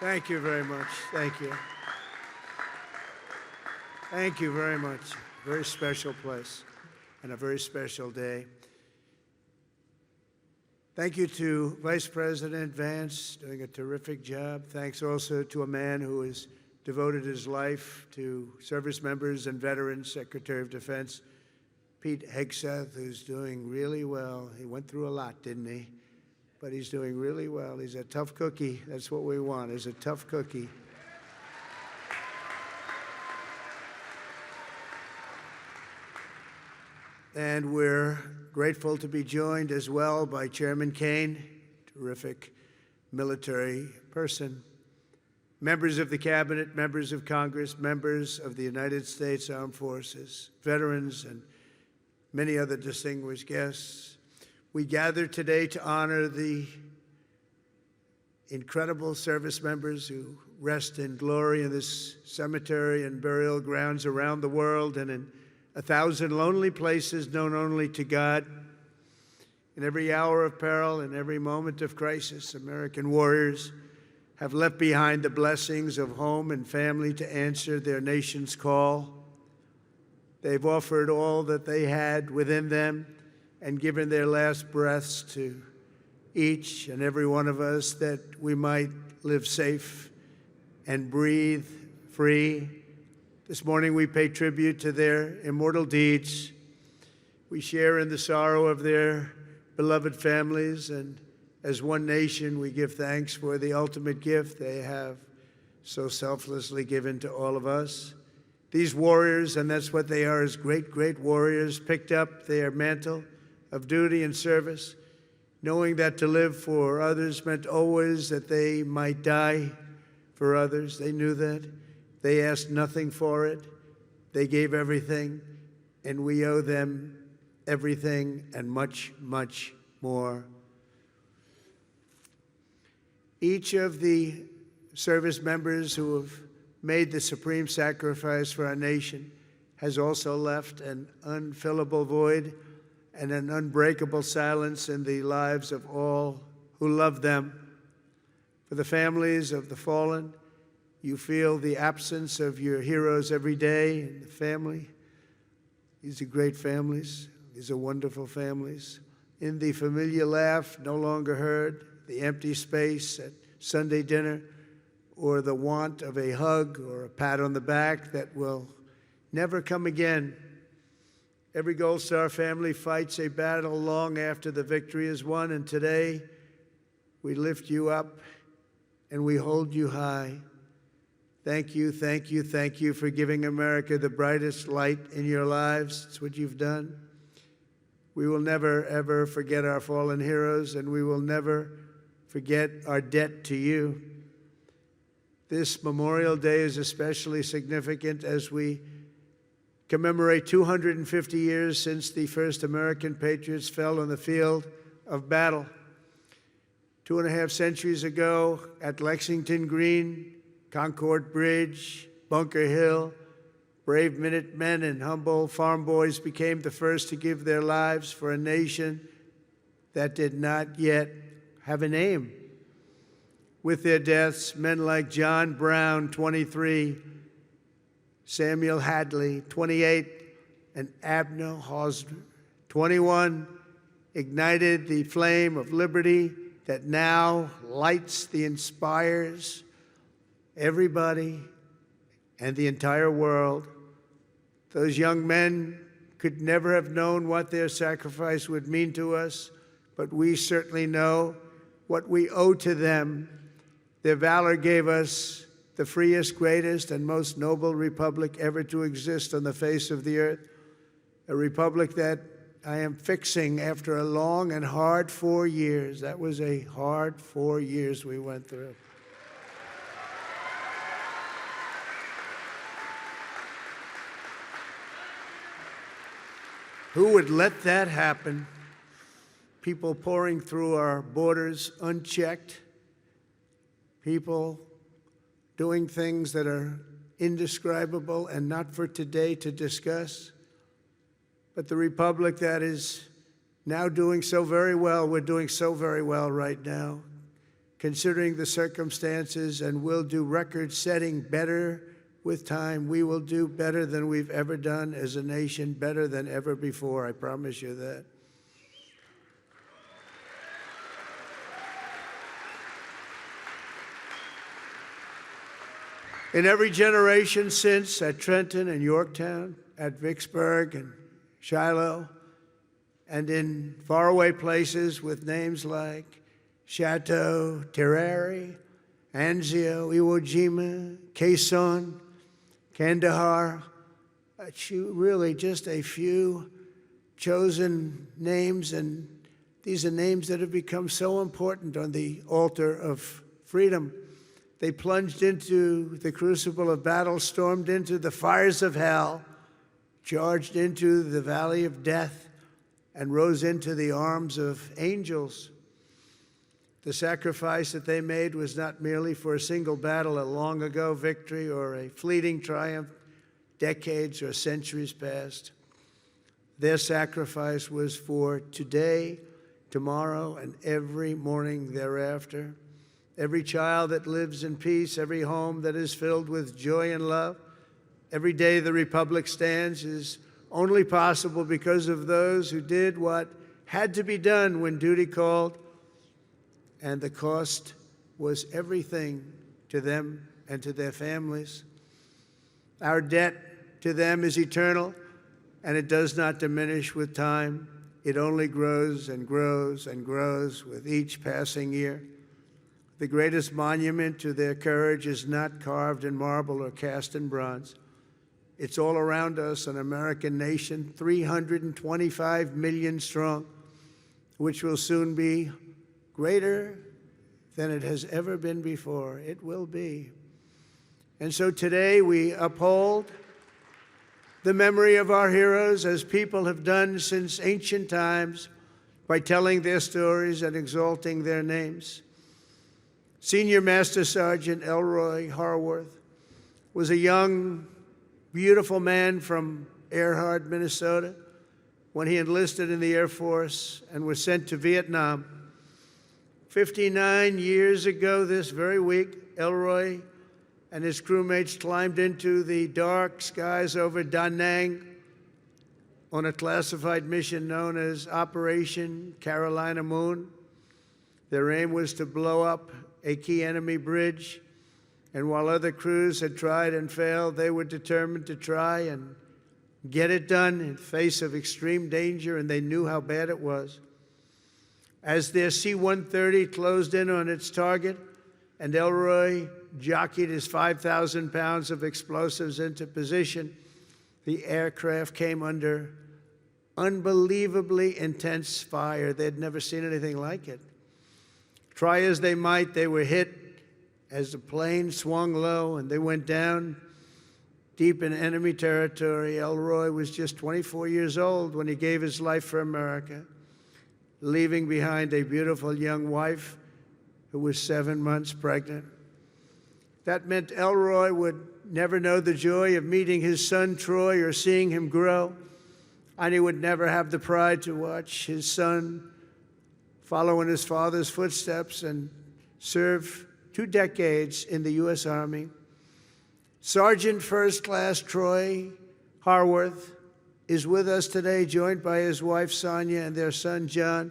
Thank you very much. Thank you. Thank you very much. Very special place and a very special day. Thank you to Vice President Vance, doing a terrific job. Thanks also to a man who has devoted his life to service members and veterans, Secretary of Defense Pete Hegseth, who's doing really well. He went through a lot, didn't he? But he's doing really well. He's a tough cookie. That's what we want, is a tough cookie. And we're grateful to be joined as well by Chairman Kane, terrific military person, members of the Cabinet, members of Congress, members of the United States Armed Forces, veterans, and many other distinguished guests. We gather today to honor the incredible service members who rest in glory in this cemetery and burial grounds around the world and in 1,000 lonely places known only to God. In every hour of peril, in every moment of crisis, American warriors have left behind the blessings of home and family to answer their nation's call. They've offered all that they had within them and given their last breaths to each and every one of us that we might live safe and breathe free. This morning we pay tribute to their immortal deeds. We share in the sorrow of their beloved families, and as one nation we give thanks for the ultimate gift they have so selflessly given to all of us. These warriors, and that's what they are, as great, great warriors, picked up their mantle of duty and service, knowing that to live for others meant always that they might die for others. They knew that. They asked nothing for it. They gave everything, and we owe them everything and much, much more. Each of the service members who have made the supreme sacrifice for our nation has also left an unfillable void and an unbreakable silence in the lives of all who love them. For the families of the fallen, you feel the absence of your heroes every day in the family. These are great families. These are wonderful families. In the familiar laugh no longer heard, the empty space at Sunday dinner, or the want of a hug or a pat on the back that will never come again. Every Gold Star family fights a battle long after the victory is won, and today we lift you up and we hold you high. Thank you, thank you, thank you for giving America the brightest light in your lives. It's what you've done. We will never, ever forget our fallen heroes, and we will never forget our debt to you. This Memorial Day is especially significant as we commemorate 250 years since the first American patriots fell on the field of battle. 2.5 centuries ago at Lexington Green, Concord Bridge, Bunker Hill, brave Minutemen and humble farm boys became the first to give their lives for a nation that did not yet have a name. With their deaths, men like John Brown, 23, Samuel Hadley, 28, and Abner Hosner, 21, ignited the flame of liberty that now lights the inspires everybody and the entire world. Those young men could never have known what their sacrifice would mean to us, but we certainly know what we owe to them. Their valor gave us the freest, greatest, and most noble republic ever to exist on the face of the earth, a republic that I am fixing after a long and hard 4 years. That was a hard 4 years we went through. Who would let that happen? People pouring through our borders unchecked, people doing things that are indescribable and not for today to discuss. But the republic that is now doing so very well, we're doing so very well right now, considering the circumstances, and we'll do record-setting better with time. We will do better than we've ever done as a nation, better than ever before. I promise you that. In every generation since, at Trenton and Yorktown, at Vicksburg and Shiloh, and in faraway places with names like Chateau, Terrari, Anzio, Iwo Jima, Quezon, Kandahar, really just a few chosen names, and these are names that have become so important on the altar of freedom. They plunged into the crucible of battle, stormed into the fires of hell, charged into the valley of death, and rose into the arms of angels. The sacrifice that they made was not merely for a single battle, a long ago victory, or a fleeting triumph, decades or centuries past. Their sacrifice was for today, tomorrow, and every morning thereafter. Every child that lives in peace, every home that is filled with joy and love, every day the Republic stands is only possible because of those who did what had to be done when duty called, and the cost was everything to them and to their families. Our debt to them is eternal, and it does not diminish with time. It only grows and grows and grows with each passing year. The greatest monument to their courage is not carved in marble or cast in bronze. It's all around us, an American nation, 325 million strong, which will soon be greater than it has ever been before. It will be. And so today we uphold the memory of our heroes, as people have done since ancient times, by telling their stories and exalting their names. Senior Master Sergeant Elroy Harworth was a young, beautiful man from Earhart, Minnesota, when he enlisted in the Air Force and was sent to Vietnam. 59 years ago this very week, Elroy and his crewmates climbed into the dark skies over Da Nang on a classified mission known as Operation Carolina Moon. Their aim was to blow up a key enemy bridge, and while other crews had tried and failed, they were determined to try and get it done in face of extreme danger, and they knew how bad it was. As their C-130 closed in on its target, and Elroy jockeyed his 5,000 pounds of explosives into position, the aircraft came under unbelievably intense fire. They'd never seen anything like it. Try as they might, they were hit as the plane swung low and they went down deep in enemy territory. Elroy was just 24 years old when he gave his life for America, leaving behind a beautiful young wife who was 7 months pregnant. That meant Elroy would never know the joy of meeting his son Troy or seeing him grow, and he would never have the pride to watch his son follow in his father's footsteps and serve 2 decades in the U.S. Army. Sergeant First Class Troy Harworth is with us today, joined by his wife Sonia and their son John,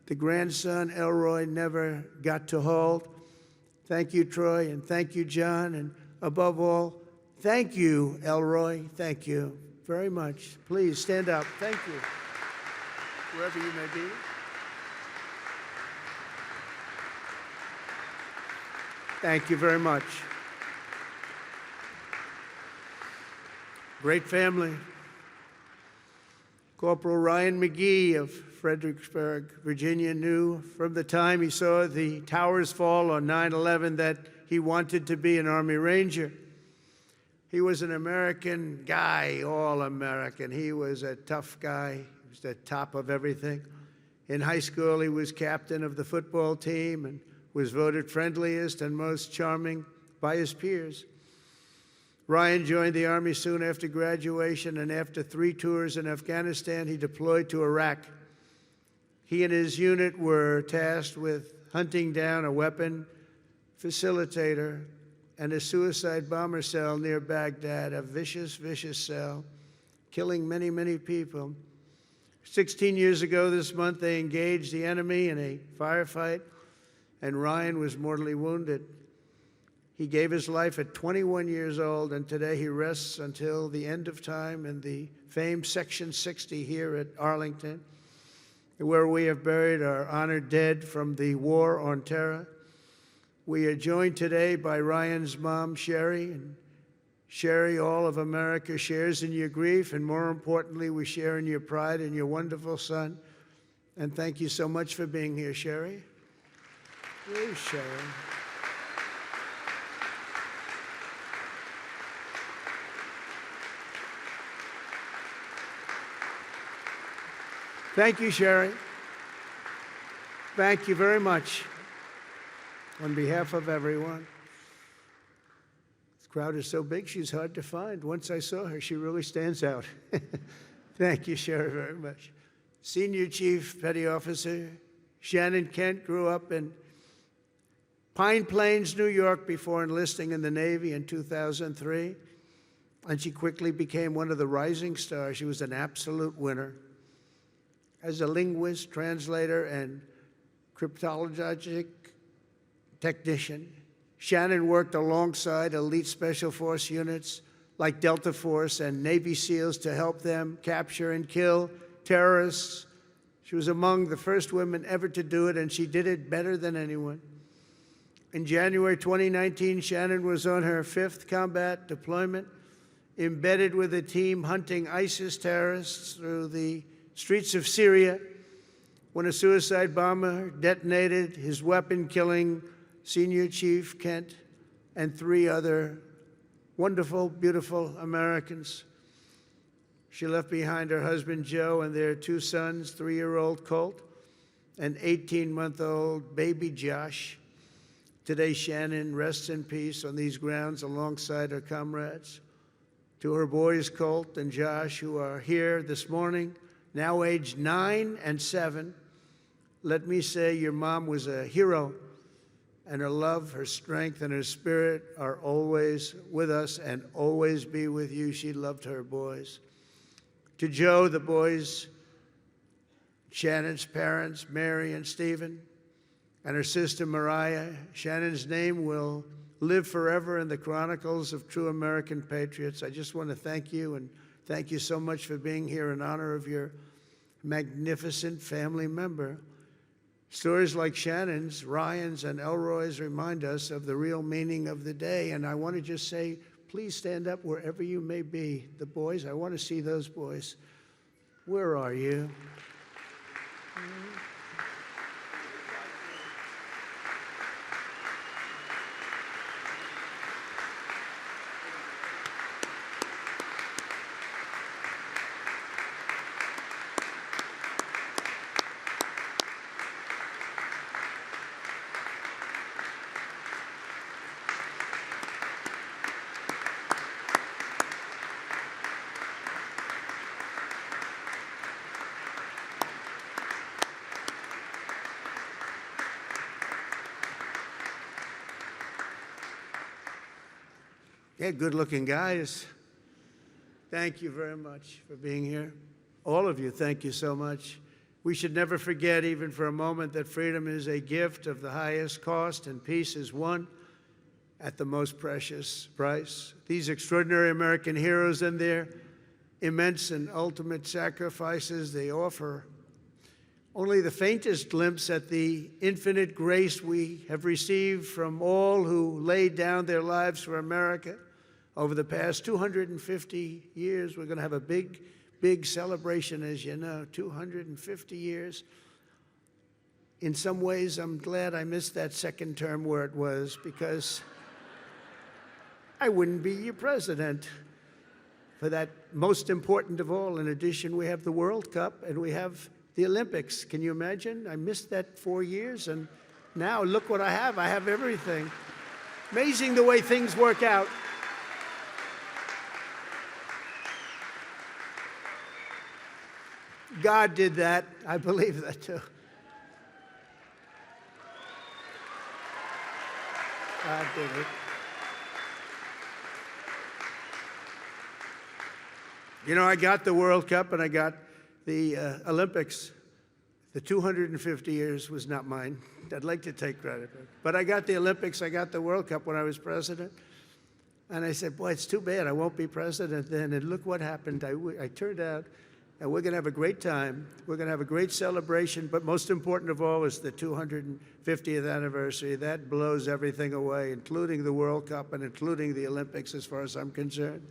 the grandson Elroy never got to hold. Thank you, Troy, and thank you, John, and above all, thank you, Elroy. Thank you very much. Please stand up. Thank you, wherever you may be. Thank you very much. Great family. Corporal Ryan McGee of Fredericksburg, Virginia, knew from the time he saw the towers fall on 9/11 that he wanted to be an Army Ranger. He was an American guy, all American. He was a tough guy. He was the top of everything. In high school, he was captain of the football team and was voted friendliest and most charming by his peers. Ryan joined the Army soon after graduation, and after 3 tours in Afghanistan, he deployed to Iraq. He and his unit were tasked with hunting down a weapon facilitator, and a suicide bomber cell near Baghdad, a vicious, vicious cell, killing many, many people. 16 years ago this month, they engaged the enemy in a firefight, and Ryan was mortally wounded. He gave his life at 21 years old, and today he rests until the end of time in the famed Section 60 here at Arlington, where we have buried our honored dead from the War on Terror. We are joined today by Ryan's mom, Sherry. And Sherry, all of America shares in your grief, and more importantly, we share in your pride in your wonderful son. And thank you so much for being here, Sherry. Where's Sherry? Thank you, Sherry. Thank you very much. On behalf of everyone. This crowd is so big, she's hard to find. Once I saw her, she really stands out. Thank you, Sherry, very much. Senior Chief Petty Officer Shannon Kent grew up in Pine Plains, New York, before enlisting in the Navy in 2003. And she quickly became one of the rising stars. She was an absolute winner. As a linguist, translator, and cryptologic technician, Shannon worked alongside elite special force units like Delta Force and Navy SEALs to help them capture and kill terrorists. She was among the first women ever to do it, and she did it better than anyone. In January 2019, Shannon was on her 5th combat deployment, embedded with a team hunting ISIS terrorists through the streets of Syria when a suicide bomber detonated his weapon, killing Senior Chief Kent and 3 other wonderful, beautiful Americans. She left behind her husband, Joe, and their 2 sons, 3-year-old Colt and 18-month-old baby Josh. Today, Shannon rests in peace on these grounds alongside her comrades. To her boys, Colt and Josh, who are here this morning, now aged 9 and 7, let me say your mom was a hero, and her love, her strength, and her spirit are always with us and always be with you. She loved her boys. To Joe, the boys, Shannon's parents, Mary and Stephen, and her sister Mariah, Shannon's name will live forever in the chronicles of true American patriots. I just want to thank you, and thank you so much for being here in honor of your magnificent family member. Stories like Shannon's, Ryan's, and Elroy's remind us of the real meaning of the day. And I want to just say, please stand up wherever you may be. The boys, I want to see those boys. Where are you? Yeah, good-looking guys. Thank you very much for being here. All of you, thank you so much. We should never forget, even for a moment, that freedom is a gift of the highest cost and peace is won at the most precious price. These extraordinary American heroes and their immense and ultimate sacrifices, they offer only the faintest glimpse at the infinite grace we have received from all who laid down their lives for America. Over the past 250 years, we're going to have a big, big celebration, as you know, 250 years. In some ways, I'm glad I missed that second term where it was, because I wouldn't be your president for that most important of all. In addition, we have the World Cup and we have the Olympics. Can you imagine? I missed that 4 years, and now look what I have. I have everything. Amazing the way things work out. God did that. I believe that too. God did it. You know, I got the World Cup and I got the Olympics. The 250 years was not mine. I'd like to take credit. But I got the Olympics, I got the World Cup when I was president. And I said, boy, it's too bad I won't be president then. And look what happened. I turned out, and we're going to have a great time. We're going to have a great celebration. But most important of all is the 250th anniversary. That blows everything away, including the World Cup and including the Olympics, as far as I'm concerned.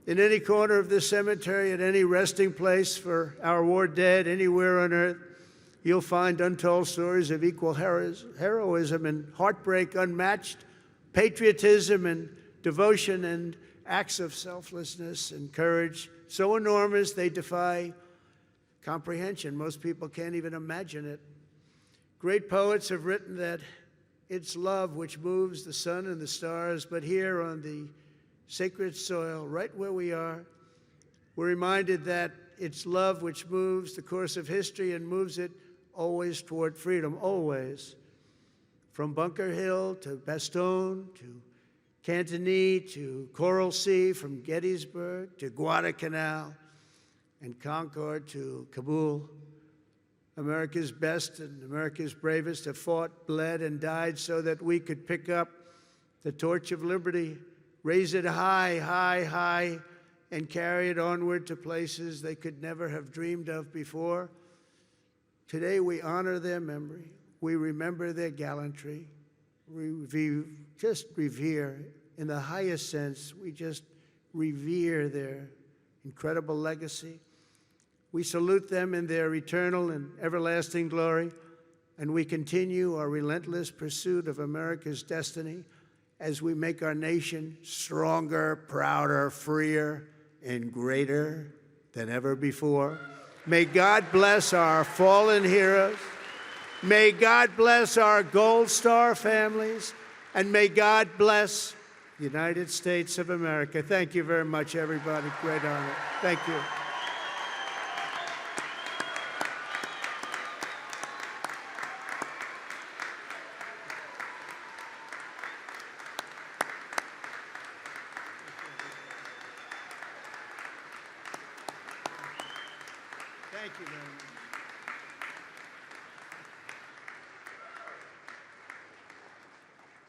In any corner of this cemetery, at any resting place for our war dead, anywhere on earth, you'll find untold stories of equal heroism and heartbreak, unmatched patriotism and devotion, and acts of selflessness and courage so enormous they defy comprehension. Most people can't even imagine it. Great poets have written that it's love which moves the sun and the stars, but here on the sacred soil, right where we are, we're reminded that it's love which moves the course of history and moves it always toward freedom, always. From Bunker Hill to Bastogne, to Cantigny, to Coral Sea, from Gettysburg to Guadalcanal, and Concord to Kabul. America's best and America's bravest have fought, bled, and died so that we could pick up the torch of liberty, raise it high, high, high, and carry it onward to places they could never have dreamed of before. Today we honor their memory. We remember their gallantry. We just revere, in the highest sense, we just revere their incredible legacy. We salute them in their eternal and everlasting glory, and we continue our relentless pursuit of America's destiny as we make our nation stronger, prouder, freer, and greater than ever before. May God bless our fallen heroes. May God bless our Gold Star families. And may God bless the United States of America. Thank you very much, everybody. Great honor. Thank you. Thank you very much.